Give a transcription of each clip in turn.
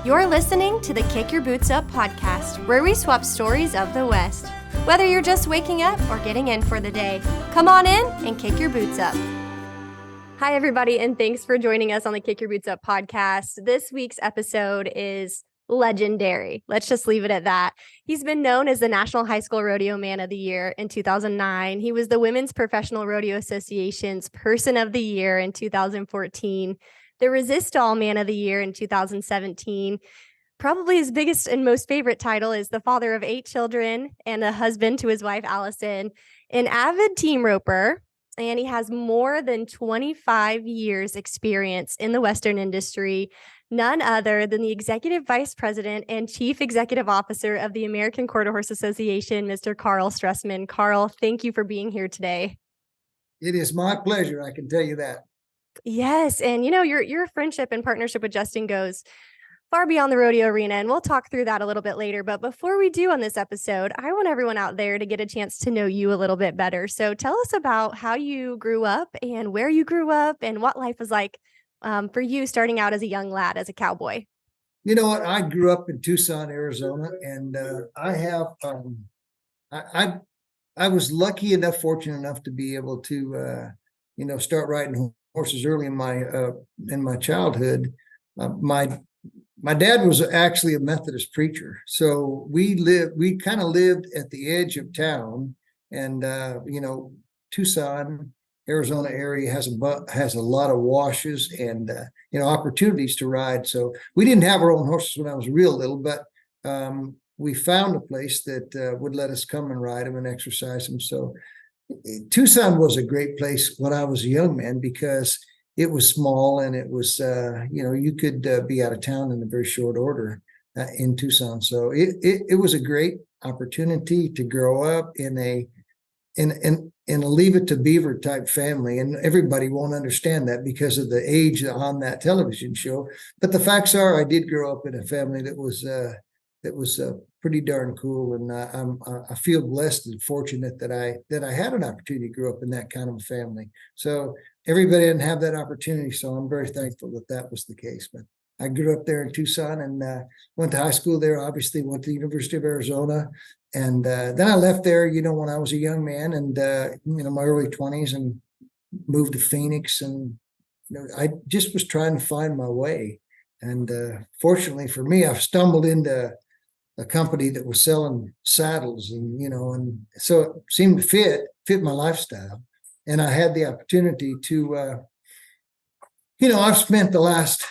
You're listening to the Kick Your Boots Up podcast, where we swap stories of the West. Whether you're just waking up or getting in for the day, come on in and kick your boots up. Hi, everybody, and thanks for joining us on the Kick Your Boots Up podcast. This week's episode is legendary. Let's just leave it at that. He's been known as the National High School Rodeo Man of the Year in 2009. He was the Women's Professional Rodeo Association's Person of the Year in 2014. The Resist All Man of the Year in 2017. Probably his biggest and most favorite title is the father of 8 children and a husband to his wife, Allison, an avid team roper, and he has more than 25 years experience in the Western industry, none other than the Executive Vice President and Chief Executive Officer of the American Quarter Horse Association, Mr. Karl Stressman. Karl, thank you for being here today. It is my pleasure, I can tell you that. Yes. And, your friendship and partnership with Justin goes far beyond the rodeo arena, and we'll talk through that a little bit later. But before we do on this episode, I want everyone out there to get a chance to know you a little bit better. So tell us about how you grew up and where you grew up and what life was like for you starting out as a young lad, as a cowboy. You know what? I grew up in Tucson, Arizona, and I was lucky enough, fortunate enough to be able to, start riding horses early in my childhood. My dad was actually a Methodist preacher, so we kind of lived at the edge of town, and Tucson, Arizona area has a lot of washes and opportunities to ride. So we didn't have our own horses when I was real little, but we found a place that would let us come and ride them and exercise them. So Tucson was a great place when I was a young man because it was small and it was, you could be out of town in a very short order in Tucson. So it was a great opportunity to grow up in a Leave It to Beaver type family. And everybody won't understand that because of the age on that television show. But the facts are, I did grow up in a family that was pretty darn cool, and I feel blessed and fortunate that I had an opportunity to grow up in that kind of a family. So everybody didn't have that opportunity, so I'm very thankful that was the case. But I grew up there in Tucson and went to high school there. Obviously, went to the University of Arizona, and then I left there, when I was a young man and my early 20s, and moved to Phoenix, and I just was trying to find my way. And fortunately for me, I stumbled into a company that was selling saddles, and so it seemed to fit my lifestyle. And I had the opportunity to, I've spent the last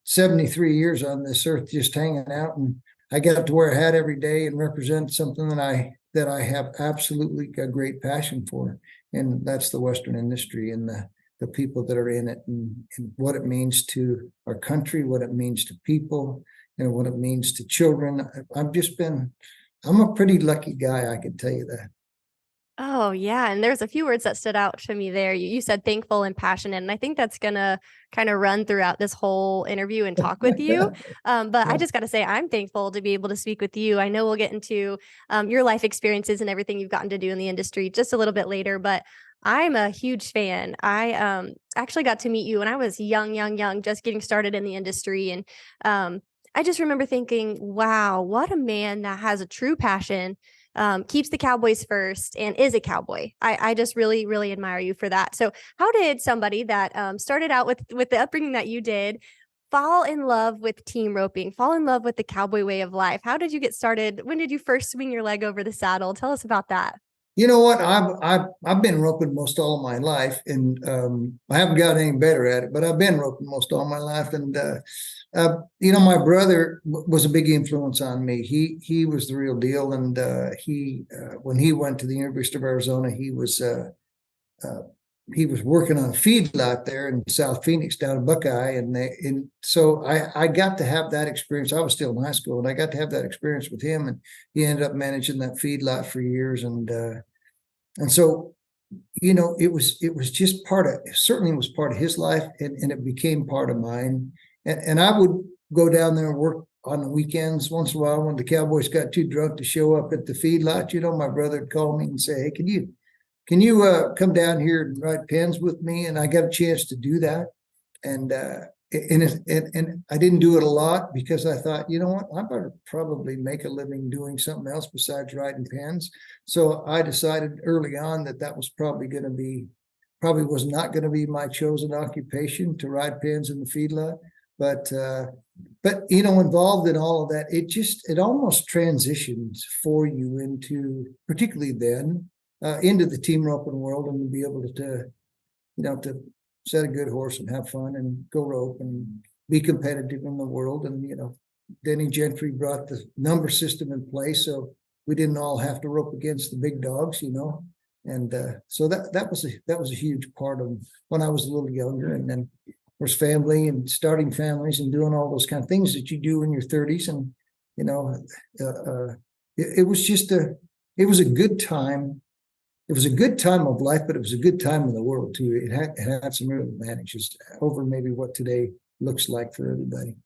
73 years on this earth just hanging out, and I got to wear a hat every day and represent something that I have absolutely a great passion for, and that's the Western industry and the people that are in it, and what it means to our country, what it means to people, what it means to children. I'm a pretty lucky guy, I can tell you that. Oh, yeah. And there's a few words that stood out to me there. You said thankful and passionate. And I think that's going to kind of run throughout this whole interview and talk with you. But I just got to say, I'm thankful to be able to speak with you. I know we'll get into your life experiences and everything you've gotten to do in the industry just a little bit later, but I'm a huge fan. I actually got to meet you when I was young, just getting started in the industry. And I just remember thinking, wow, what a man that has a true passion, keeps the Cowboys first, and is a cowboy. I just really, really admire you for that. So how did somebody that started out with the upbringing that you did fall in love with team roping, fall in love with the cowboy way of life? How did you get started? When did you first swing your leg over the saddle? Tell us about that. You know what? I've been roping most all of my life, and I haven't got any better at it. But I've been roping most all my life, and my brother was a big influence on me. He was the real deal, and when he went to the University of Arizona, he was working on a feedlot there in South Phoenix, down in Buckeye, and so I got to have that experience. I was still in high school, and I got to have that experience with him, and he ended up managing that feedlot for years, and so, it was just certainly was part of his life, and it became part of mine. And I would go down there and work on the weekends once in a while when the Cowboys got too drunk to show up at the feedlot. My brother would call me and say, "Hey, can you come down here and ride pens with me?" And I got a chance to do that. And and I didn't do it a lot because I thought, you know what, I better probably make a living doing something else besides riding pens. So I decided early on that was probably was not going to be my chosen occupation to ride pens in the feedlot. But involved in all of that, it almost transitions for you into, particularly then, into the team roping world, and to be able to set a good horse and have fun and go rope and be competitive in the world. And Denny Gentry brought the number system in place, so we didn't all have to rope against the big dogs, and so that was a huge part of when I was a little younger. And then there's family and starting families and doing all those kind of things that you do in your 30s. And it was a good time. It was a good time of life, but it was a good time in the world too. It had some real advantages over maybe what today looks like for everybody.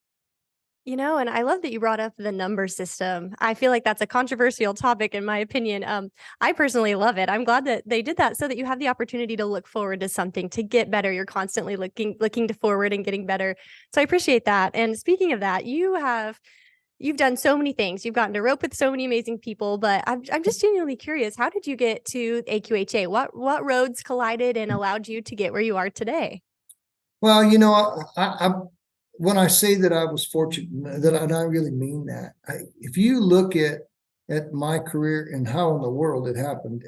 And I love that you brought up the number system. I feel like that's a controversial topic in my opinion. I personally love it. I'm glad that they did that so that you have the opportunity to look forward to something, to get better. You're constantly looking to forward and getting better. So I appreciate that. And speaking of that, you've done so many things. You've gotten to rope with so many amazing people, but I'm just genuinely curious, how did you get to AQHA? What roads collided and allowed you to get where you are today? Well, when I say that I was fortunate, that I really mean that. If you look at my career and how in the world it happened,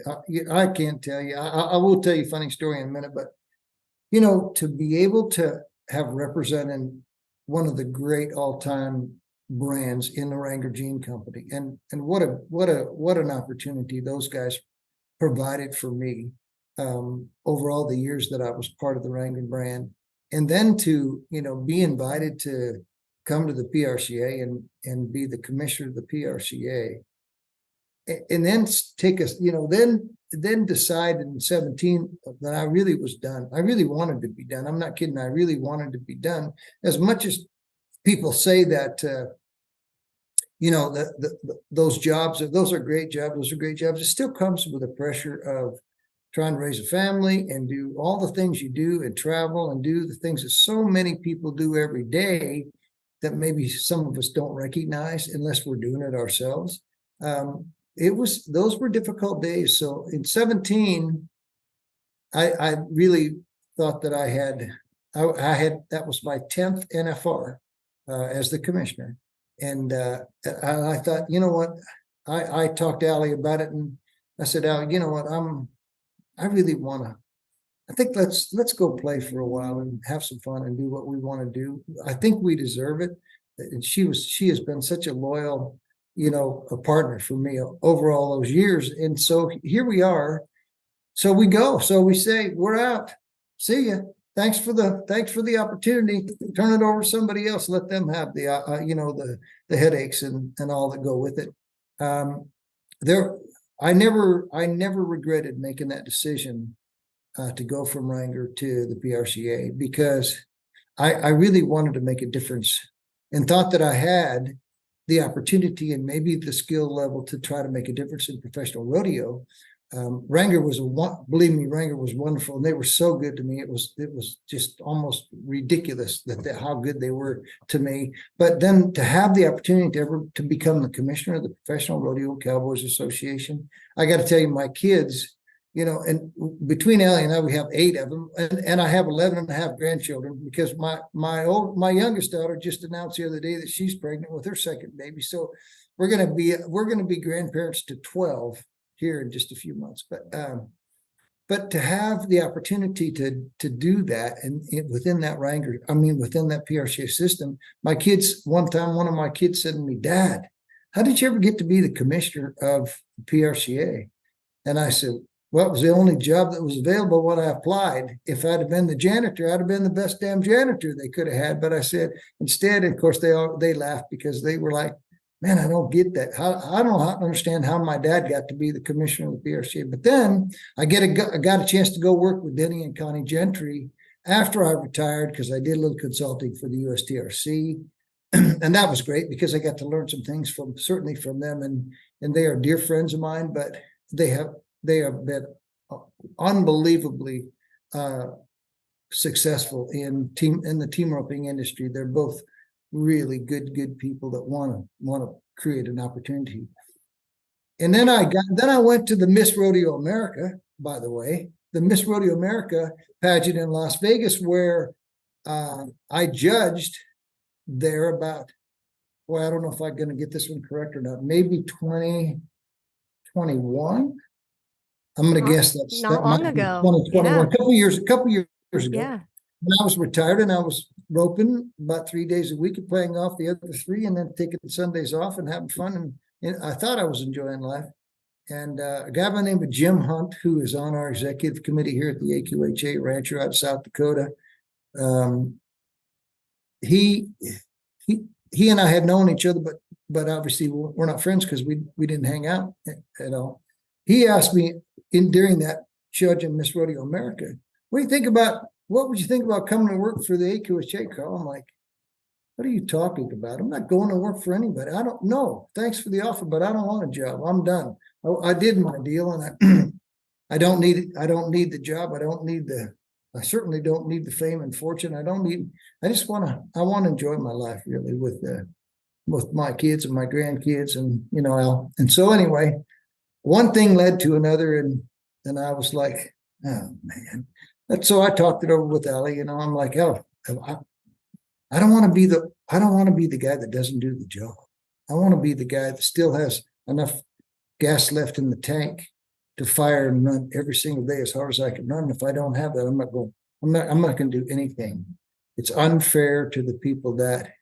I can't tell you. I will tell you a funny story in a minute, but to be able to have represented one of the great all-time brands in the Wrangler Jean Company, and what an opportunity those guys provided for me over all the years that I was part of the Wrangler brand. And then to, be invited to come to the PRCA and be the commissioner of the PRCA, and then take us, then decide in 17 that I really was done. I really wanted to be done. I'm not kidding. I really wanted to be done. As much as people say that, those jobs, those are great jobs. Those are great jobs. It still comes with the pressure of trying to raise a family and do all the things you do and travel and do the things that so many people do every day that maybe some of us don't recognize unless we're doing it ourselves. Those were difficult days. So in 17, I really thought that I had that was my 10th NFR as the commissioner. And I thought, you know what, I talked to Allie about it, and I said, Allie, you know what, I really want to, I think let's go play for a while and have some fun and do what we want to do. I think we deserve it. And she has been such a loyal, a partner for me over all those years. And so here we are. So we go. So we say, we're out. See ya. Thanks for the opportunity. Turn it over to somebody else. Let them have the headaches and all that go with it. I never regretted making that decision to go from Wrangler to the PRCA, because I really wanted to make a difference and thought that I had the opportunity and maybe the skill level to try to make a difference in professional rodeo. Wrangler believe me, Wrangler was wonderful, and they were so good to me. It was just almost ridiculous how good they were to me. But then to have the opportunity to become the commissioner of the Professional Rodeo Cowboys Association, I got to tell you, my kids, and between Allie and I, we have 8 of them, and I have 11 and a half grandchildren, because my youngest daughter just announced the other day that she's pregnant with her second baby. So we're gonna be grandparents to 12 here in just a few months. But to have the opportunity to do that, and within that Wrangler, within that PRCA system, one of my kids said to me, Dad, how did you ever get to be the commissioner of the PRCA? And I said, well, it was the only job that was available when I applied. If I'd have been the janitor, I'd have been the best damn janitor they could have had. But I said, instead, of course, they laughed, because they were like, man, I don't get that. I don't understand how my dad got to be the commissioner of the PRCA. But then I got a chance to go work with Denny and Connie Gentry after I retired, because I did a little consulting for the USTRC. And that was great, because I got to learn some things certainly from them. And they are dear friends of mine, but they have been unbelievably successful in the team roping industry. They're both really good people that want to create an opportunity. And then I went to the Miss Rodeo America, by the way, the Miss Rodeo America pageant in Las Vegas, where I judged there about, well, I don't know if I'm going to get this one correct or not, maybe 2021. I'm going to guess not long ago. 2021, Yeah. a couple years ago. Yeah. When I was retired and I was roping about 3 days a week and playing off the other three and then taking Sundays off and having fun. And I thought I was enjoying life. And a guy by the name of Jim Hunt, who is on our executive committee here at the AQHA, rancher out of South Dakota, he and I had known each other, but obviously we're not friends because we didn't hang out at all. He asked me during that judge in Miss Rodeo America, what would you think about coming to work for the AQHA, Karl? I'm like, what are you talking about? I'm not going to work for anybody. I don't know. Thanks for the offer, but I don't want a job. I'm done. I did my deal, and I don't need it. I don't need the job. I certainly don't need the fame and fortune. I want to enjoy my life really with my kids and my grandkids, and so anyway, one thing led to another, and I was like, oh man. So I talked it over with Allie, I'm like, oh, I don't want to be the guy that doesn't do the job. I want to be the guy that still has enough gas left in the tank to fire and run every single day as hard as I can run. If I don't have that, I'm not going to do anything. It's unfair to the people that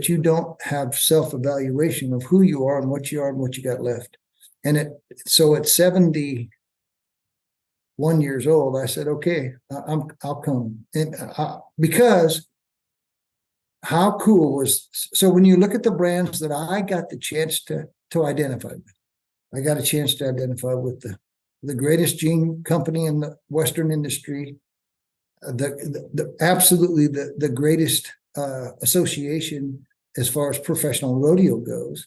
you don't have self-evaluation of who you are and what you got left. And so at 71 years old, I said, okay, I'll come. And because how cool so when you look at the brands that I got the chance to identify with, I got a chance to identify with the greatest jean company in the Western industry, absolutely the greatest association as far as professional rodeo goes,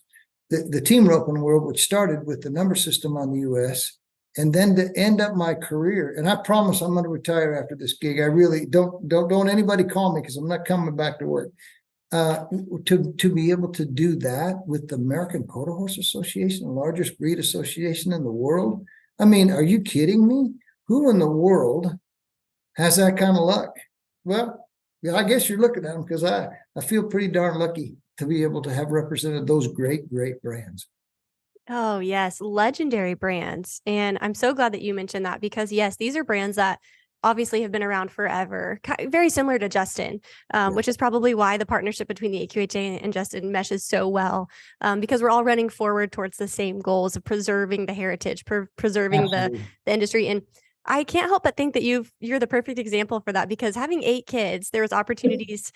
the team roping world, which started with the number system on the U.S., and then to end up my career. And I promise I'm going to retire after this gig. I really don't anybody call me because I'm not coming back to work. To be able to do that with the American Quarter Horse Association, the largest breed association in the world. I mean, are you kidding me? Who in the world has that kind of luck? Well, yeah, I guess you're looking at them because I feel pretty darn lucky to be able to have represented those great brands. Oh, yes. Legendary brands. And I'm so glad that you mentioned that because, yes, these are brands that obviously have been around forever, very similar to Justin, which is probably why the partnership between the AQHA and Justin meshes so well, because we're all running forward towards the same goals of preserving the heritage, preserving the industry. And I can't help but think that you're the perfect example for that, because having 8 kids, there was opportunities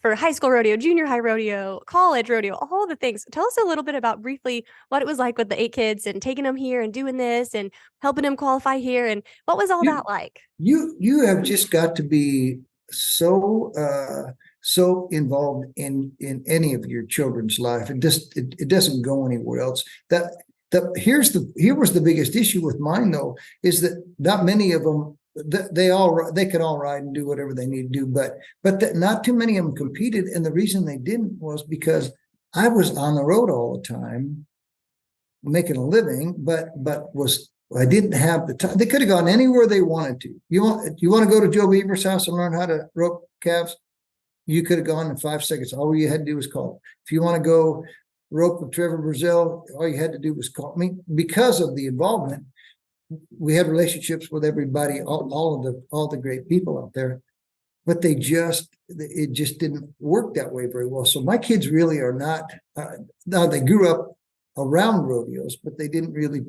for high school rodeo, junior high rodeo, college rodeo, all the things. Tell us a little bit about briefly what it was like with the 8 kids and taking them here and doing this and helping them qualify here. And what was all that like? You have just got to be so involved in any of your children's life. It doesn't go anywhere else. Here was the biggest issue with mine though, is that not many of them, they could all ride and do whatever they need to do, but not too many of them competed. And the reason they didn't was because I was on the road all the time making a living, but I didn't have the time. They could have gone anywhere they wanted to. You want to go to Joe Beaver's house and learn how to rope calves? You could have gone in 5 seconds. All you had to do was call. If you want to go rope with Trevor Brazil, all you had to do was call me. Because of the involvement, we had relationships with everybody, all the great people out there, but it just didn't work that way very well. So my kids really are not. Now they grew up around rodeos, but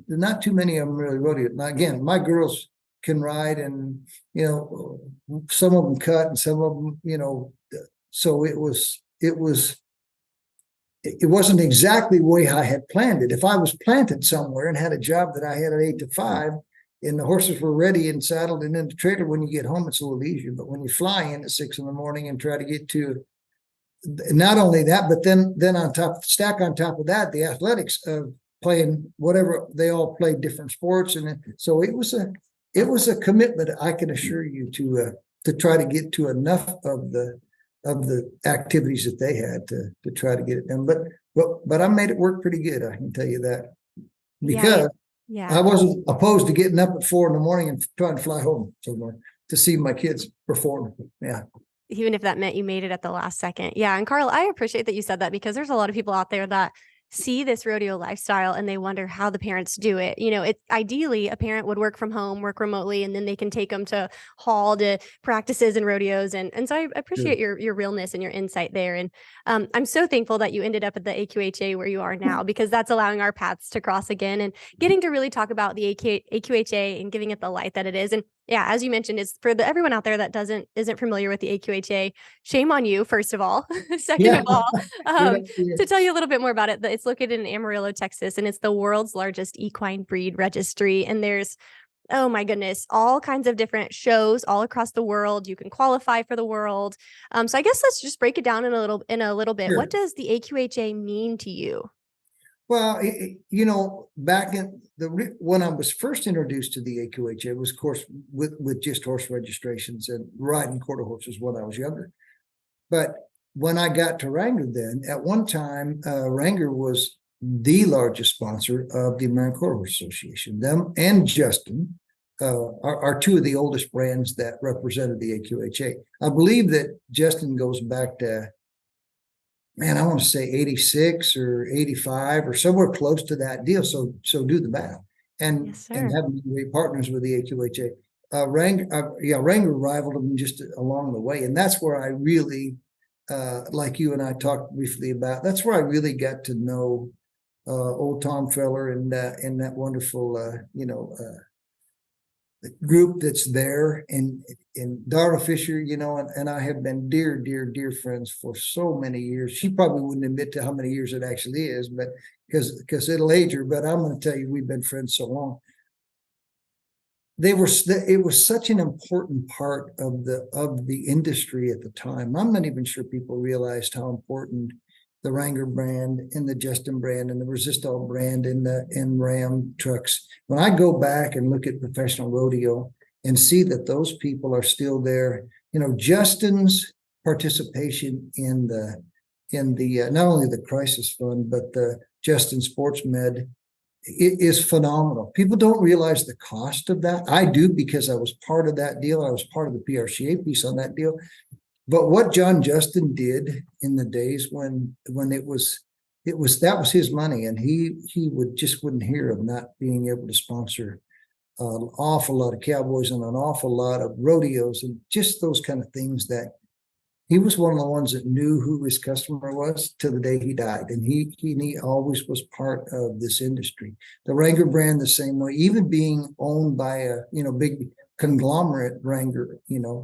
not too many of them really rodeo. Now again, my girls can ride, and some of them cut, and some of them, so it wasn't exactly the way I had planned it. If I was planted somewhere and had a job that I had at 8 to 5, and the horses were ready and saddled and in the trailer, when you get home, it's a little easier. But when you fly in at 6 in the morning and try to get to, not only that, but then stack on top of that, the athletics of playing whatever, they all played different sports. And so it was it was a commitment, I can assure you, to try to get to enough of the activities that they had to try to get it done. But I made it work pretty good, I can tell you that, because Yeah. I wasn't opposed to getting up at 4 a.m. and trying to fly home somewhere to see my kids perform. Yeah. Even if that meant you made it at the last second. Yeah. And Karl, I appreciate that you said that, because there's a lot of people out there that see this rodeo lifestyle and they wonder how the parents do it. It ideally a parent would work from home, work remotely, and then they can take them to hall to practices and rodeos. And so I appreciate your realness and your insight there. And I'm so thankful that you ended up at the AQHA where you are now, because that's allowing our paths to cross again and getting to really talk about the AQHA and giving it the light that it is. And yeah, as you mentioned, it's for everyone out there that isn't familiar with the AQHA. Shame on you, first of all. Second of all, to tell you a little bit more about it, it's located in Amarillo, Texas, and it's the world's largest equine breed registry. And there's, oh my goodness, all kinds of different shows all across the world. You can qualify for the world. So I guess let's just break it down in a little bit. Sure. What does the AQHA mean to you? Well, back in when I was first introduced to the AQHA, it was, of course, with just horse registrations and riding quarter horses when I was younger. But when I got to Wrangler, then at one time, Wrangler was the largest sponsor of the American Quarter Horse Association. Them and Justin are two of the oldest brands that represented the AQHA. I believe that Justin goes back to, man, I want to say 86 or 85 or somewhere close to that deal. So do the math. And Yes, sir. and having great partners with the AQHA. Wrangler rivaled them just along the way. And that's where I really, like you and I talked briefly about, that's where I really got to know old Tom Feller and that wonderful, group that's there, and Darla Fisher, and I have been dear friends for so many years. She probably wouldn't admit to how many years it actually is, but because it'll age her. But I'm going to tell you, we've been friends so long. It was such an important part of the industry at the time. I'm not even sure people realized how important the Wrangler brand and the Justin brand and the Resistol brand and Ram trucks. When I go back and look at professional rodeo and see that those people are still there, Justin's participation in the not only the crisis fund, but the Justin Sports Med, it is phenomenal. People don't realize the cost of that. I do, because I was part of that deal. I was part of the PRCA piece on that deal. But what John Justin did in the days when that was his money, and he wouldn't hear of not being able to sponsor an awful lot of cowboys and an awful lot of rodeos and just those kind of things. That he was one of the ones that knew who his customer was till the day he died, and he always was part of this industry. The Wrangler brand the same way, even being owned by a big conglomerate Wrangler,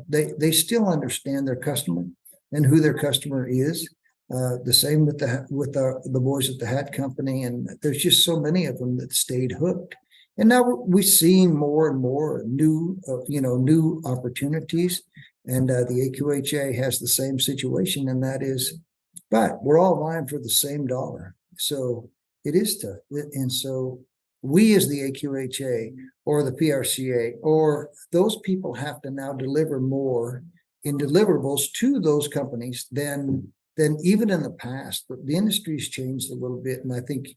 they still understand their customer and who their customer is. The same with the boys at the hat company, and there's just so many of them that stayed hooked. And now we're seeing more and more new opportunities, and the AQHA has the same situation, and that is, but we're all vying for the same dollar, so it is tough. And so we, as the AQHA or the PRCA or those people, have to now deliver more in deliverables to those companies than even in the past. But the industry's changed a little bit, and I think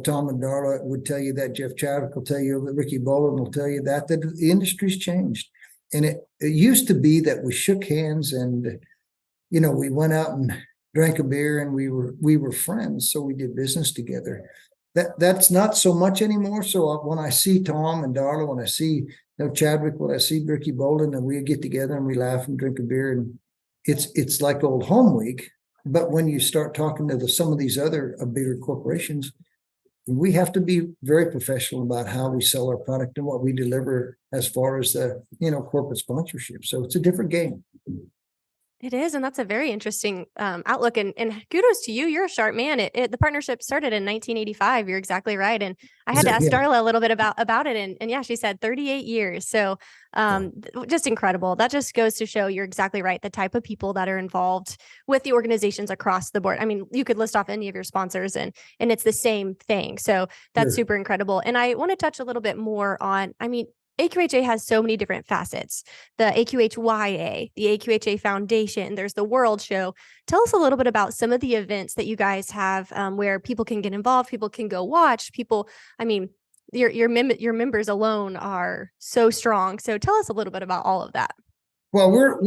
Tom and Darla would tell you that. Jeff Chadwick will tell you that. Ricky Boland will tell you that the industry's changed. And it used to be that we shook hands and we went out and drank a beer and we were friends, so we did business together. That's not so much anymore. So when I see Tom and Darla, when I see Chadwick, when I see Ricky Bolden, and we get together and we laugh and drink a beer, and it's like old home week. But when you start talking to some of these other bigger corporations, we have to be very professional about how we sell our product and what we deliver as far as the corporate sponsorship. So it's a different game. It is, and that's a very interesting outlook. And kudos to you. You're a sharp man. The partnership started in 1985. You're exactly right. And I had to ask Darla a little bit about it. And yeah, she said 38 years. So just incredible. That just goes to show you're exactly right. The type of people that are involved with the organizations across the board. I mean, you could list off any of your sponsors and it's the same thing. So that's super incredible. And I want to touch a little bit more on, AQHA has so many different facets. The AQHYA, the AQHA Foundation, there's the World Show. Tell us a little bit about some of the events that you guys have where people can get involved, people can go watch, people, I mean, your members alone are so strong. So tell us a little bit about all of that. Well, we're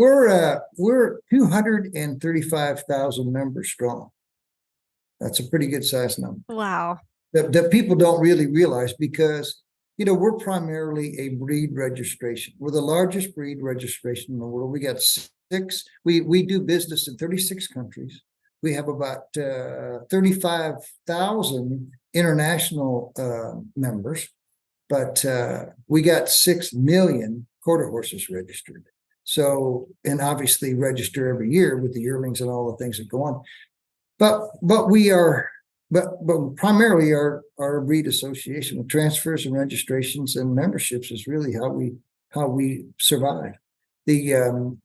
235,000 members strong. That's a pretty good size number. Wow. That people don't really realize, because we're primarily a breed registration. We're the largest breed registration in the world. We got six. We do business in 36 countries. We have about 35,000 international members, but we got 6 million quarter horses registered. So, and obviously register every year with the yearlings and all the things that go on. But primarily our breed association with transfers and registrations and memberships is really how we survive. The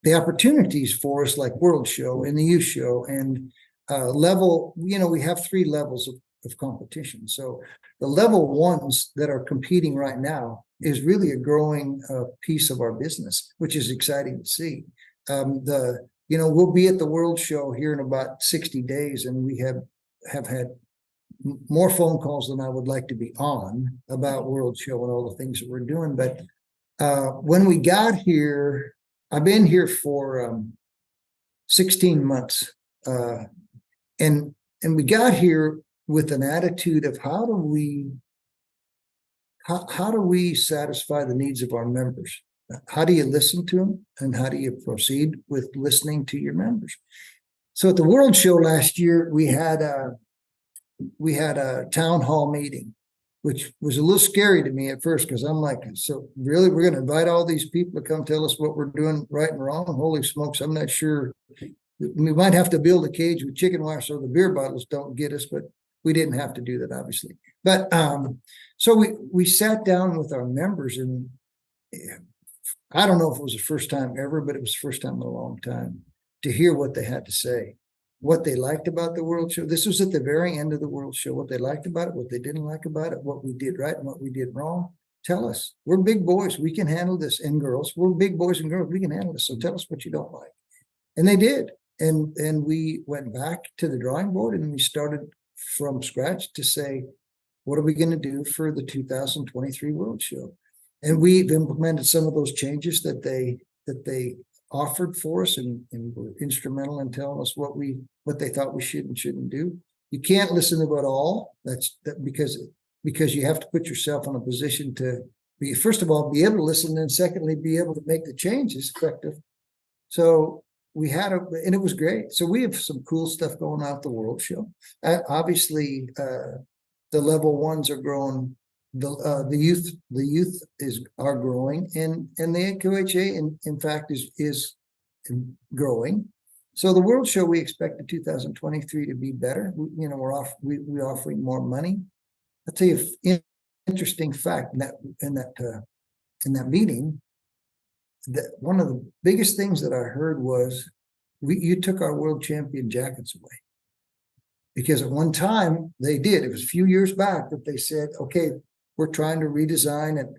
opportunities for us, like World Show and the Youth Show and level, we have 3 levels of competition. So the level ones that are competing right now is really a growing piece of our business, which is exciting to see. We'll be at the World Show here in about 60 days, and we have had more phone calls than I would like to be on about World Show and all the things that we're doing. But when we got here, I've been here for 16 months, and we got here with an attitude of how do we satisfy the needs of our members? How do you listen to them, and how do you proceed with listening to your members? So at the World Show last year, we had a town hall meeting, which was a little scary to me at first, because I'm like, so really, we're going to invite all these people to come tell us what we're doing right and wrong? Holy smokes, I'm not sure. We might have to build a cage with chicken wire so the beer bottles don't get us, but we didn't have to do that, obviously. But so we sat down with our members, and I don't know if it was the first time ever, but it was the first time in a long time to hear what they had to say, what they liked about the World Show. This was at the very end of the World Show, what they liked about it, what they didn't like about it, what we did right and what we did wrong. Tell us. We're big boys. We can handle this. And girls, we're big boys and girls. We can handle this. So tell us what you don't like. And they did. And we went back to the drawing board, and we started from scratch to say, what are we going to do for the 2023 World Show? And we've implemented some of those changes that they offered for us, and were instrumental in telling us what they thought we should and shouldn't do. You can't listen to it all. That's because you have to put yourself in a position to be, first of all, be able to listen, and secondly, be able to make the changes effective. So we had and it was great. So we have some cool stuff going on at the World Show. Obviously, the level ones are growing. The youth are growing, and the AQHA in fact is growing. So the World Show, we expect in 2023 to be better. We're offering more money. I'll tell you an interesting fact in that meeting. That one of the biggest things that I heard was you took our world champion jackets away. Because at one time they did. It was a few years back that they said, okay, we're trying to redesign, and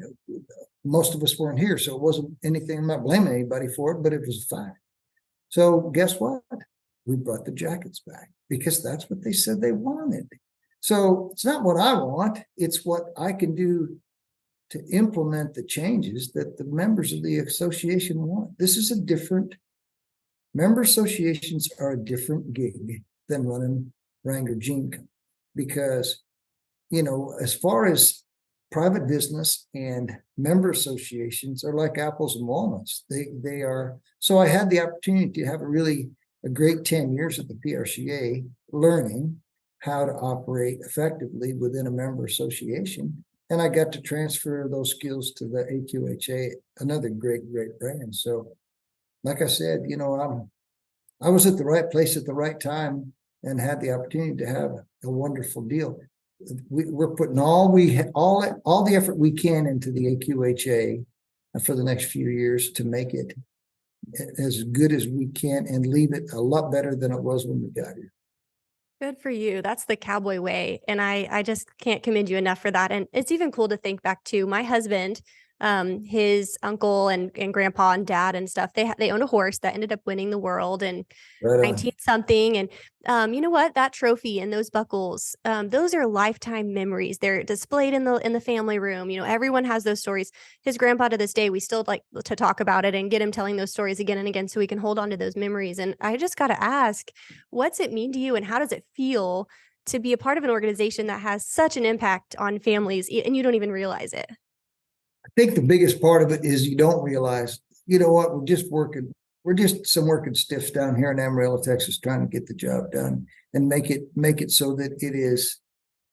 most of us weren't here, so it wasn't anything. I'm not blaming anybody for it, but it was a fact. So guess what? We brought the jackets back because that's what they said they wanted. So it's not what I want, it's what I can do to implement the changes that the members of the association want. This is a different, member associations are a different gig than running Wrangler Jean Company, because, as far as private business and member associations are like apples and walnuts. They are. So I had the opportunity to have a great 10 years at the PRCA, learning how to operate effectively within a member association. And I got to transfer those skills to the AQHA, another great brand. So like I said, I was at the right place at the right time and had the opportunity to have a wonderful deal. We're putting all the effort we can into the AQHA for the next few years to make it as good as we can and leave it a lot better than it was when we got here. Good for you. That's the cowboy way. And I just can't commend you enough for that. And it's even cool to think back to my husband his uncle and grandpa and dad and stuff, they owned a horse that ended up winning the world and Right 19 something. And you know what? That trophy and those buckles, those are lifetime memories. They're displayed in the family room. You know, everyone has those stories. His grandpa, to this day, we still like to talk about it and get him telling those stories again and again so we can hold on to those memories. And I just got to ask, what's it mean to you and how does it feel to be a part of an organization that has such an impact on families and you don't even realize it? I think the biggest part of it is you don't realize, you know what, we're just some working stiffs down here in Amarillo, Texas, trying to get the job done and make it so that it is,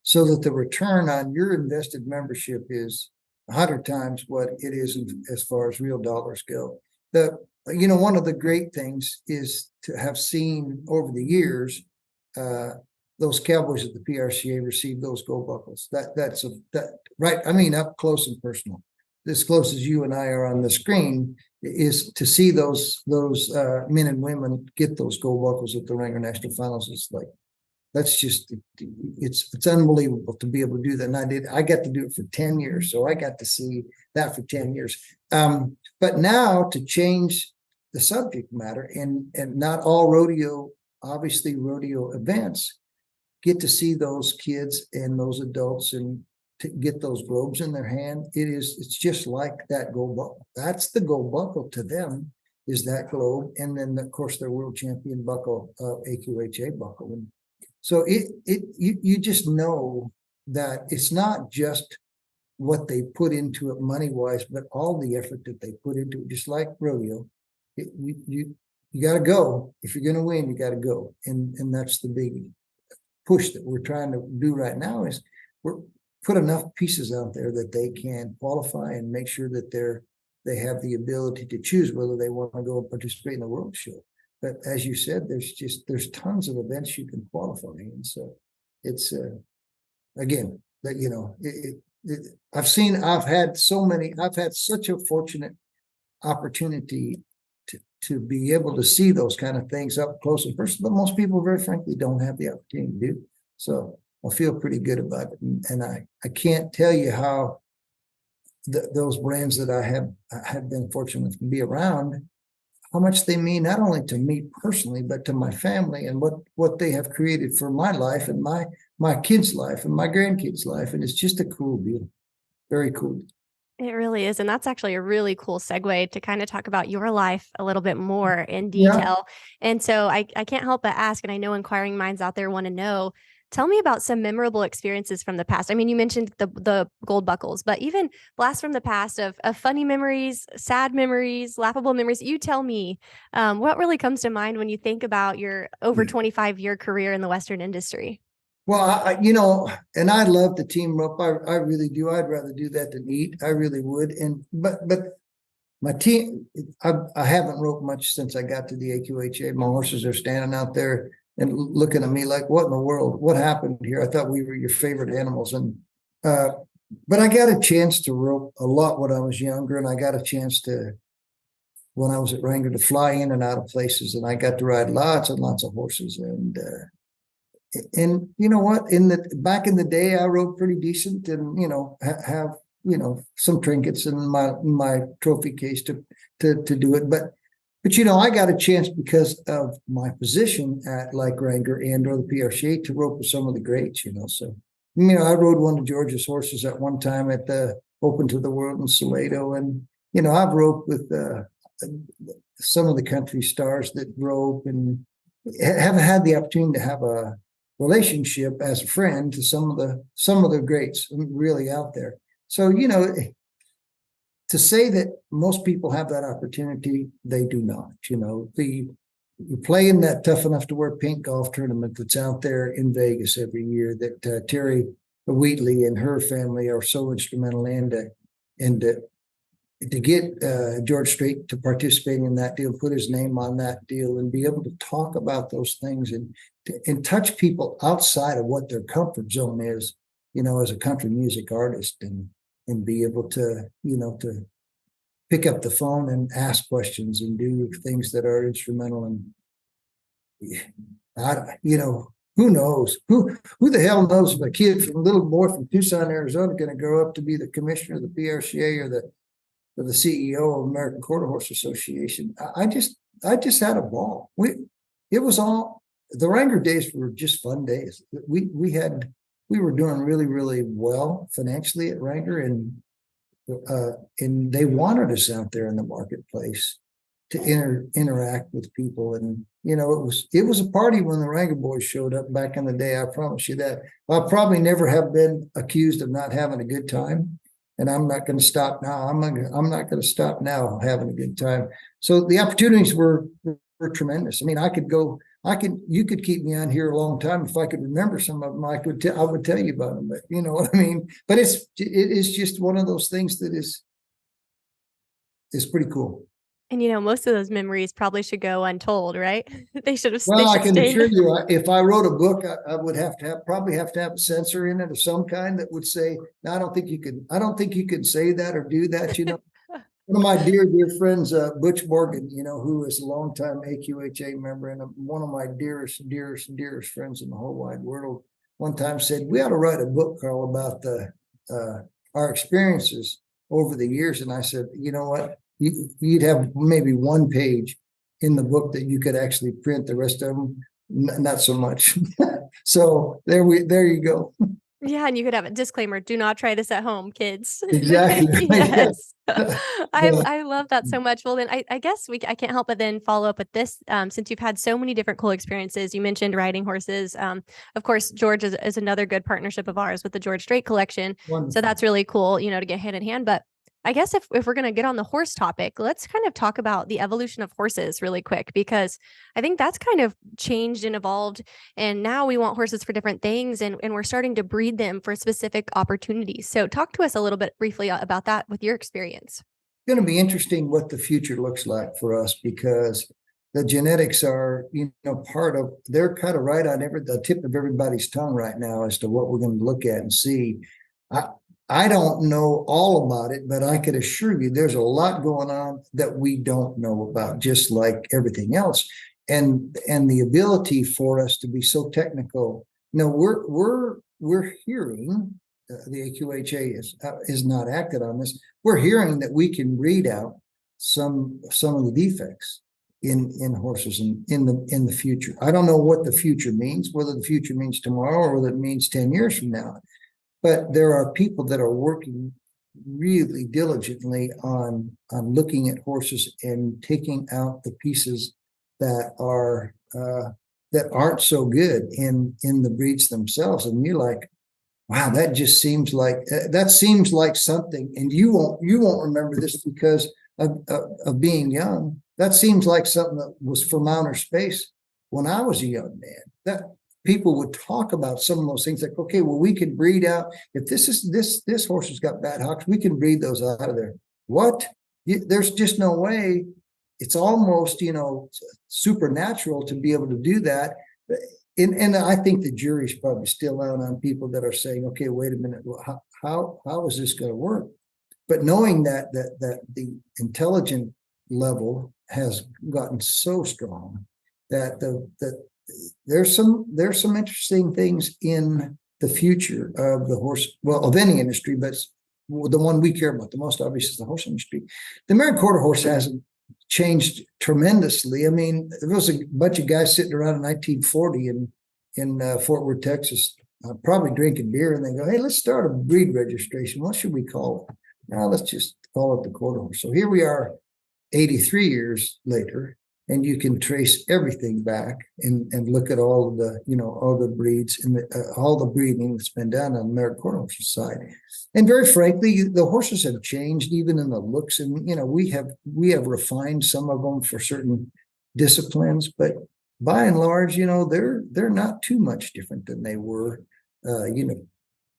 so that the return on your invested membership is 100 times what it is as far as real dollars go. One of the great things is to have seen over the years, those cowboys at the PRCA receive those gold buckles. That's right. I mean, up close and personal, as close as you and I are on the screen, is to see those men and women get those gold buckles at the Wrangler National Finals. It's like, that's just, it's unbelievable to be able to do that. And I got to do it for 10 years. So I got to see that for 10 years. But now to change the subject matter and not all rodeo, obviously rodeo events, get to see those kids and those adults and to get those globes in their hand. It's just like that gold buckle. That's the gold buckle to them, is that globe. And then of course their world champion buckle, AQHA buckle. And so you just know that it's not just what they put into it money wise, but all the effort that they put into it, just like rodeo. You got to go. If you're going to win, you got to go. And that's the big push that we're trying to do right now, is we're put enough pieces out there that they can qualify and make sure that they have the ability to choose whether they want to go and participate in the world show. But as you said, there's tons of events you can qualify in. So it's again, that, you know, I've had such a fortunate opportunity to be able to see those kind of things up close and personal, but most people, very frankly, don't have the opportunity to do. So I feel pretty good about it. And I can't tell you how those brands that I have been fortunate to be around, how much they mean, not only to me personally, but to my family and what they have created for my life and my kids' life and my grandkids' life. And it's just a cool deal. Very cool. It really is. And that's actually a really cool segue to kind of talk about your life a little bit more in Yeah. detail. And so I can't help but ask, and I know inquiring minds out there want to know, tell me about some memorable experiences from the past. I mean, you mentioned the gold buckles, but even blasts from the past of funny memories, sad memories, laughable memories. You tell me what really comes to mind when you think about your over 25-year career in the Western industry. Well, and I love the team rope. I really do. I'd rather do that than eat. I really would. But my team, I haven't roped much since I got to the AQHA. My horses are standing out there and looking at me like, what in the world? What happened here? I thought we were your favorite animals. And but I got a chance to rope a lot when I was younger, and I got a chance to, when I was at Wrangler, to fly in and out of places, and I got to ride lots and lots of horses. And you know what? Back in the day, I rode pretty decent, and have some trinkets in my trophy case to do it. But I got a chance because of my position at like Wrangler and or the PRCA to rope with some of the greats. So I rode one of George's horses at one time at the Open to the World in Salado, and I've roped with some of the country stars that rope, and haven't had the opportunity to have a relationship as a friend to some of the greats really out there. So, to say that most people have that opportunity, they do not. You play in that Tough Enough to Wear Pink golf tournament that's out there in Vegas every year that Terry Wheatley and her family are so instrumental in, and to get George Strait to participate in that deal, put his name on that deal, and be able to talk about those things and touch people outside of what their comfort zone is, as a country music artist, and be able to, to pick up the phone and ask questions and do things that are instrumental. And who knows? Who the hell knows if a kid from a little boy from Tucson, Arizona, going to grow up to be the commissioner of the PRCA or the the CEO of American Quarter Horse Association. I just had a ball. It was all, the Wrangler days were just fun days. We were doing really, really well financially at Wrangler, and they wanted us out there in the marketplace to interact with people. And it was a party when the Wrangler boys showed up back in the day. I promise you that. I'll probably never have been accused of not having a good time, and I'm not going to stop now. I'm not going to stop now having a good time. So the opportunities were tremendous. I mean, you could keep me on here a long time. If I could remember some of them, I would tell you about them, but you know what I mean? But it is just one of those things that is pretty cool. And most of those memories probably should go untold, right? They should Well, I can stay. assure you, if I wrote a book, I would probably have to have a censor in it of some kind that would say, no, I don't think you can say that or do that. One of my dear friends, Butch Morgan, who is a longtime AQHA member and one of my dearest friends in the whole wide world, one time said, we ought to write a book, Karl, about our experiences over the years. And I said, you know what? You'd have maybe one page in the book that you could actually print. The rest of them, not so much. So there you go. Yeah, and you could have a disclaimer: do not try this at home, kids. Exactly. Yes. I love that so much. Well, then I guess I can't help but then follow up with this. Since you've had so many different cool experiences, you mentioned riding horses. Of course, George is another good partnership of ours with the George Strait collection. Wonderful. So that's really cool, to get hand in hand. But I guess if we're going to get on the horse topic, let's kind of talk about the evolution of horses really quick, because I think that's kind of changed and evolved. And now we want horses for different things, and we're starting to breed them for specific opportunities. So talk to us a little bit briefly about that with your experience. It's going to be interesting what the future looks like for us, because the genetics are, they're kind of right on the tip of everybody's tongue right now as to what we're going to look at and see. I don't know all about it, but I can assure you there's a lot going on that we don't know about, just like everything else. And the ability for us to be so technical. We're hearing, the AQHA is not acted on this. We're hearing that we can read out some of the defects in horses in the future. I don't know what the future means, whether the future means tomorrow or whether it means 10 years from now. But there are people that are working really diligently on looking at horses and taking out the pieces that aren't so good in the breeds themselves. And you're like, wow, that seems like something. And you won't remember this because of being young. That seems like something that was from outer space when I was a young man. That people would talk about some of those things, like, okay, well, we could breed out, if this horse has got bad hocks, we can breed those out of there. What? There's just no way. It's almost, supernatural to be able to do that. And I think the jury's probably still out on people that are saying, okay, wait a minute, how is this going to work? But knowing that the intelligent level has gotten so strong that there's some interesting things in the future of the horse, well, of any industry, but the one we care about the most, obviously, is the horse industry. The American Quarter Horse hasn't changed tremendously. I mean, there was a bunch of guys sitting around in 1940 in Fort Worth, Texas, probably drinking beer, and they go, hey, let's start a breed registration. What should we call it? Now let's just call it the Quarter Horse. So here we are 83 years later, and you can trace everything back and look at all of the, all the breeds and all the breeding that's been done on the American Quarter Horse side. And very frankly, the horses have changed even in the looks, and we have refined some of them for certain disciplines, but by and large, they're not too much different than they were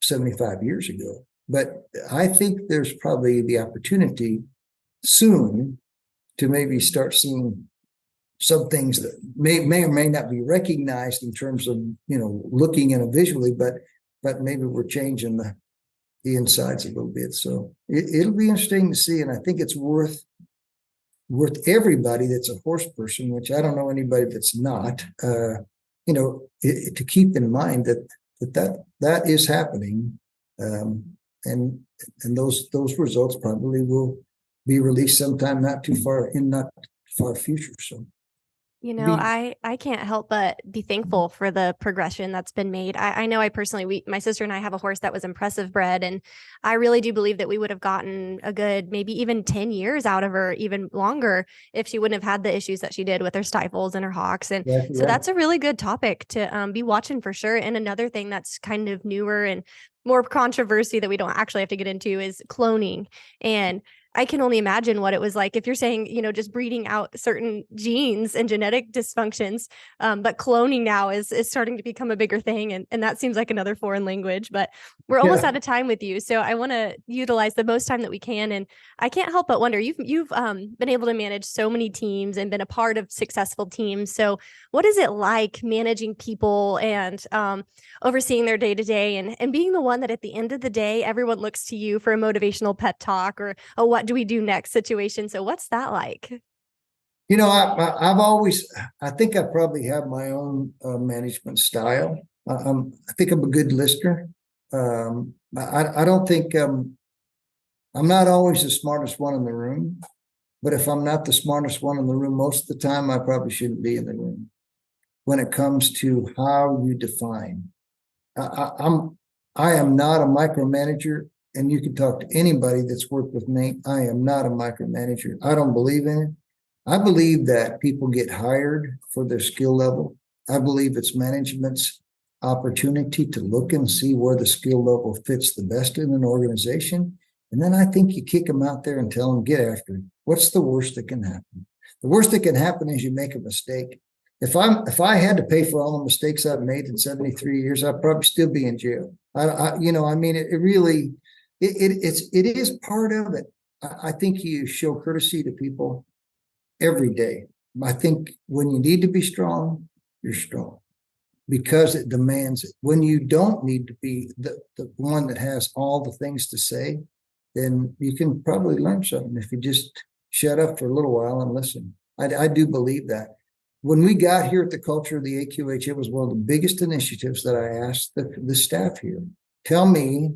75 years ago. But I think there's probably the opportunity soon to maybe start seeing some things that may or may not be recognized in terms of looking at it visually, but maybe we're changing the insides a little bit. So it'll be interesting to see, and I think it's worth everybody that's a horse person, which I don't know anybody that's not, to keep in mind that is happening, and those results probably will be released sometime not far future. So I can't help but be thankful for the progression that's been made. I know I personally, my sister and I have a horse that was impressive bred, and I really do believe that we would have gotten a good, maybe even 10 years out of her, even longer, if she wouldn't have had the issues that she did with her stifles and her hocks. And so that's a really good topic to be watching for sure. And another thing that's kind of newer and more controversy that we don't actually have to get into is cloning. And I can only imagine what it was like if you're saying, just breeding out certain genes and genetic dysfunctions. But cloning now is starting to become a bigger thing. And that seems like another foreign language, but we're almost out of time with you. So I want to utilize the most time that we can. And I can't help but wonder, you've been able to manage so many teams and been a part of successful teams. So what is it like managing people and overseeing their day to day and being the one that at the end of the day, everyone looks to you for a motivational pep talk or what do we do next situation? So what's that like? I think I probably have my own management style. I think I'm a good listener. I don't think I'm not always the smartest one in the room, but if I'm not the smartest one in the room, most of the time I probably shouldn't be in the room when it comes to how you define. I am not a micromanager, and you can talk to anybody that's worked with me. I am not a micromanager. I don't believe in it. I believe that people get hired for their skill level. I believe it's management's opportunity to look and see where the skill level fits the best in an organization. And then I think you kick them out there and tell them, get after it. What's the worst that can happen? The worst that can happen is you make a mistake. If I had to pay for all the mistakes I've made in 73 years, I'd probably still be in jail. It is part of it. I think you show courtesy to people every day. I think when you need to be strong, you're strong because it demands it. When you don't need to be the one that has all the things to say, then you can probably learn something if you just shut up for a little while and listen. I do believe that. When we got here at the culture of the AQHA, it was one of the biggest initiatives that I asked the staff here. Tell me,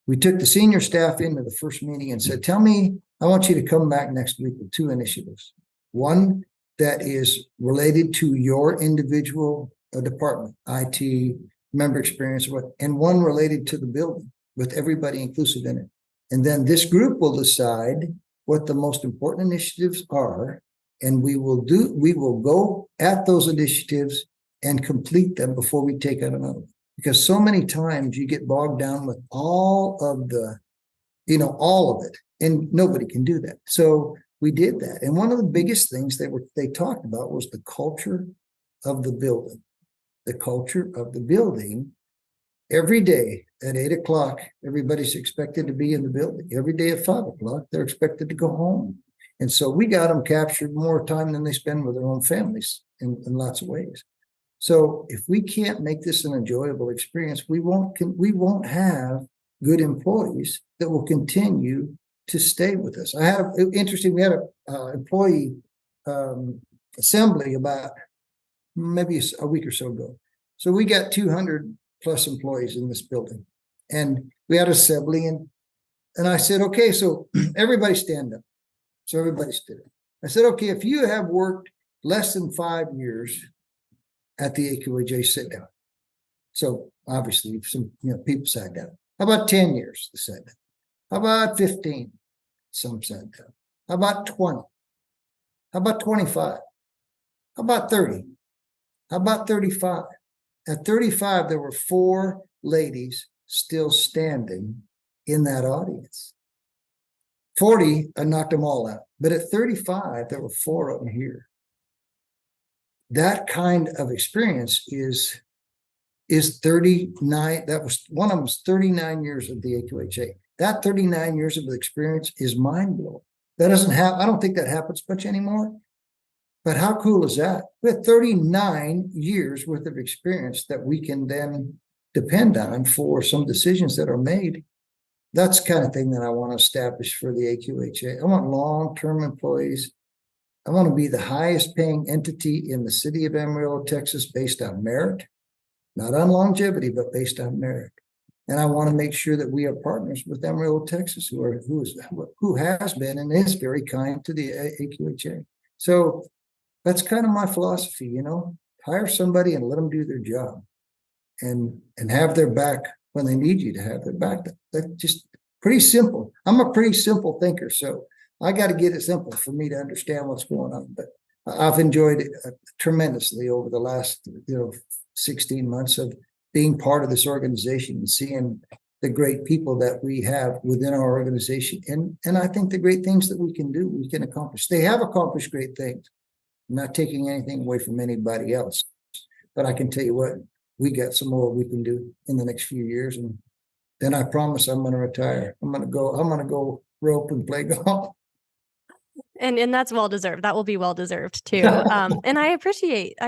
we took the senior staff into the first meeting and said, tell me, I want you to come back next week with 2 initiatives. One that is related to your individual department, IT, member experience, and one related to the building with everybody inclusive in it. And then this group will decide what the most important initiatives are. And we will go at those initiatives and complete them before we take out another. Because so many times you get bogged down with all of it, and nobody can do that. So we did that. And one of the biggest things they talked about was the culture of the building. The culture of the building. Every day at 8 o'clock, everybody's expected to be in the building. Every day at 5 o'clock, they're expected to go home. And so we got them captured more time than they spend with their own families in lots of ways. So if we can't make this an enjoyable experience, we won't have good employees that will continue to stay with us. We had a employee assembly about maybe a week or so ago. So we got 200 plus employees in this building, and we had an assembly, and I said, okay, so everybody stand up. So everybody stood up. I said, okay, if you have worked less than 5 years at the AQHA, sit down. So obviously some people sat down. How about 10 years? They sat down. How about 15? Some sat down. How about 20? How about 25? How about 30? How about 35? At 35, there were 4 ladies still standing in that audience. 40, I knocked them all out. But at 35, there were 4 of them here. That kind of experience is 39. That was one of them was 39 years of the AQHA. That 39 years of experience is mind blowing. That doesn't happen. I don't think that happens much anymore. But how cool is that? We have 39 years worth of experience that we can then depend on for some decisions that are made. That's the kind of thing that I want to establish for the AQHA. I want long-term employees. I want to be the highest paying entity in the city of Amarillo, Texas, based on merit, not on longevity, but based on merit. And I want to make sure that we are partners with Amarillo, Texas, who has been and is very kind to the AQHA. So that's kind of my philosophy, hire somebody and let them do their job, and have their back when they need you to have their back. That's just pretty simple. I'm a pretty simple thinker, so I got to get it simple for me to understand what's going on. But I've enjoyed it tremendously over the last 16 months of being part of this organization and seeing the great people that we have within our organization, and I think the great things that we can accomplish. They have accomplished great things. I'm not taking anything away from anybody else, but I can tell you what, we got some more we can do in the next few years, and then I promise I'm going to retire. I'm going to go rope and play golf. And that's well deserved. That will be well deserved too. And I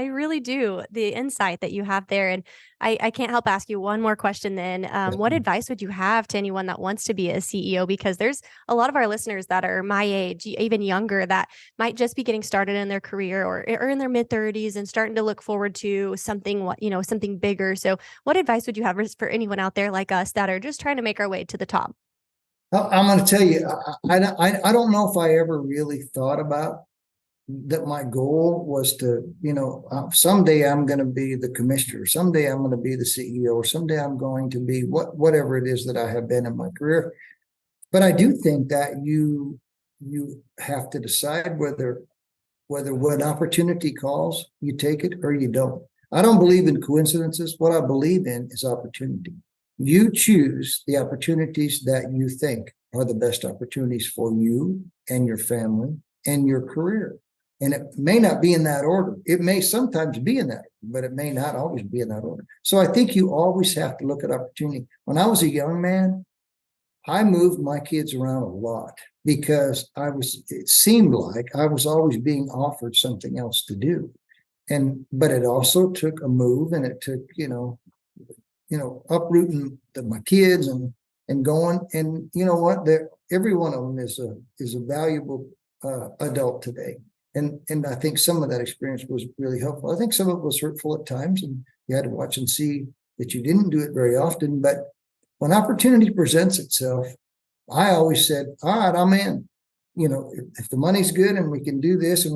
really do, the insight that you have there. And I can't help ask you one more question then. What advice would you have to anyone that wants to be a CEO? Because there's a lot of our listeners that are my age, even younger, that might just be getting started in their career or in their mid-30s and starting to look forward to something, something bigger. So what advice would you have for anyone out there like us that are just trying to make our way to the top? I'm going to tell you, I don't know if I ever really thought about that. My goal was to, someday I'm going to be the commissioner, someday I'm going to be the CEO, or someday I'm going to be whatever it is that I have been in my career. But I do think that you have to decide whether when opportunity calls, you take it or you don't. I don't believe in coincidences. What I believe in is opportunity. You choose the opportunities that you think are the best opportunities for you and your family and your career. And it may not be in that order. It may sometimes be in that order, but it may not always be in that order. So I think you always have to look at opportunity. When I was a young man, I moved my kids around a lot because it seemed like I was always being offered something else to do. But it also took a move, and it took, uprooting my kids and going, and you know what, every one of them is a valuable adult today. And I think some of that experience was really helpful. I think some of it was hurtful at times, and you had to watch and see that you didn't do it very often. But when opportunity presents itself, I always said, all right, I'm in. If the money's good and we can do this,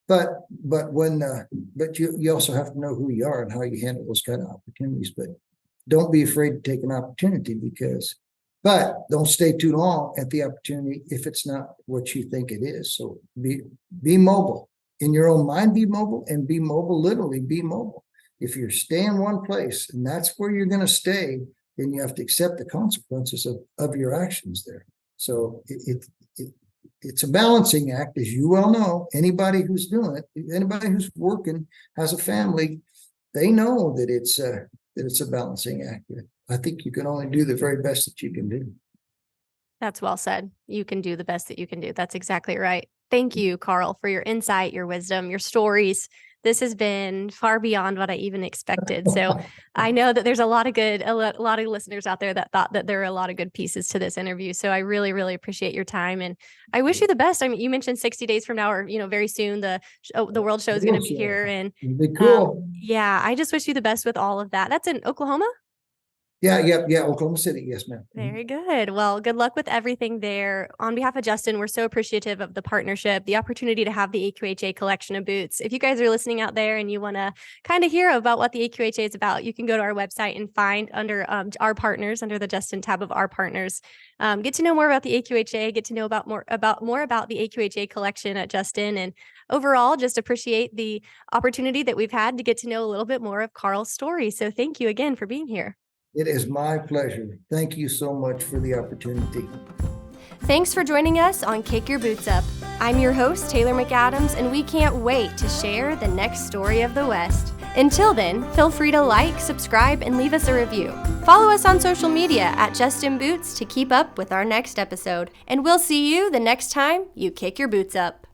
but you also have to know who you are and how you handle those kind of opportunities. But don't be afraid to take an opportunity, but don't stay too long at the opportunity if it's not what you think it is. So be mobile in your own mind, be mobile, and be mobile, literally be mobile. If you're staying in one place and that's where you're going to stay, then you have to accept the consequences of your actions there. So it's a balancing act, as you well know. Anybody who's doing it, anybody who's working, has a family, they know that it's a balancing act. I think you can only do the very best that you can do. That's well said. You can do the best that you can do. That's exactly right. Thank you, Karl, for your insight, your wisdom, your stories. This has been far beyond what I even expected. So I know that there's a lot of listeners out there that thought that there are a lot of good pieces to this interview. So I really, really appreciate your time, and I wish you the best. I mean, you mentioned 60 days from now, or very soon, the world show is going to be here, and it'll be cool. Yeah, I just wish you the best with all of that. That's in Oklahoma? Yeah, Oklahoma City. Yes, ma'am. Very good. Well, good luck with everything there. On behalf of Justin, we're so appreciative of the partnership, the opportunity to have the AQHA collection of boots. If you guys are listening out there and you want to kind of hear about what the AQHA is about, you can go to our website and find under our partners, under the Justin tab of our partners. Get to know more about the AQHA, get to know more about the AQHA collection at Justin, and overall, just appreciate the opportunity that we've had to get to know a little bit more of Karl's story. So thank you again for being here. It is my pleasure. Thank you so much for the opportunity. Thanks for joining us on Kick Your Boots Up. I'm your host, Taylor McAdams, and we can't wait to share the next story of the West. Until then, feel free to like, subscribe, and leave us a review. Follow us on social media at Justin Boots to keep up with our next episode. And we'll see you the next time you kick your boots up.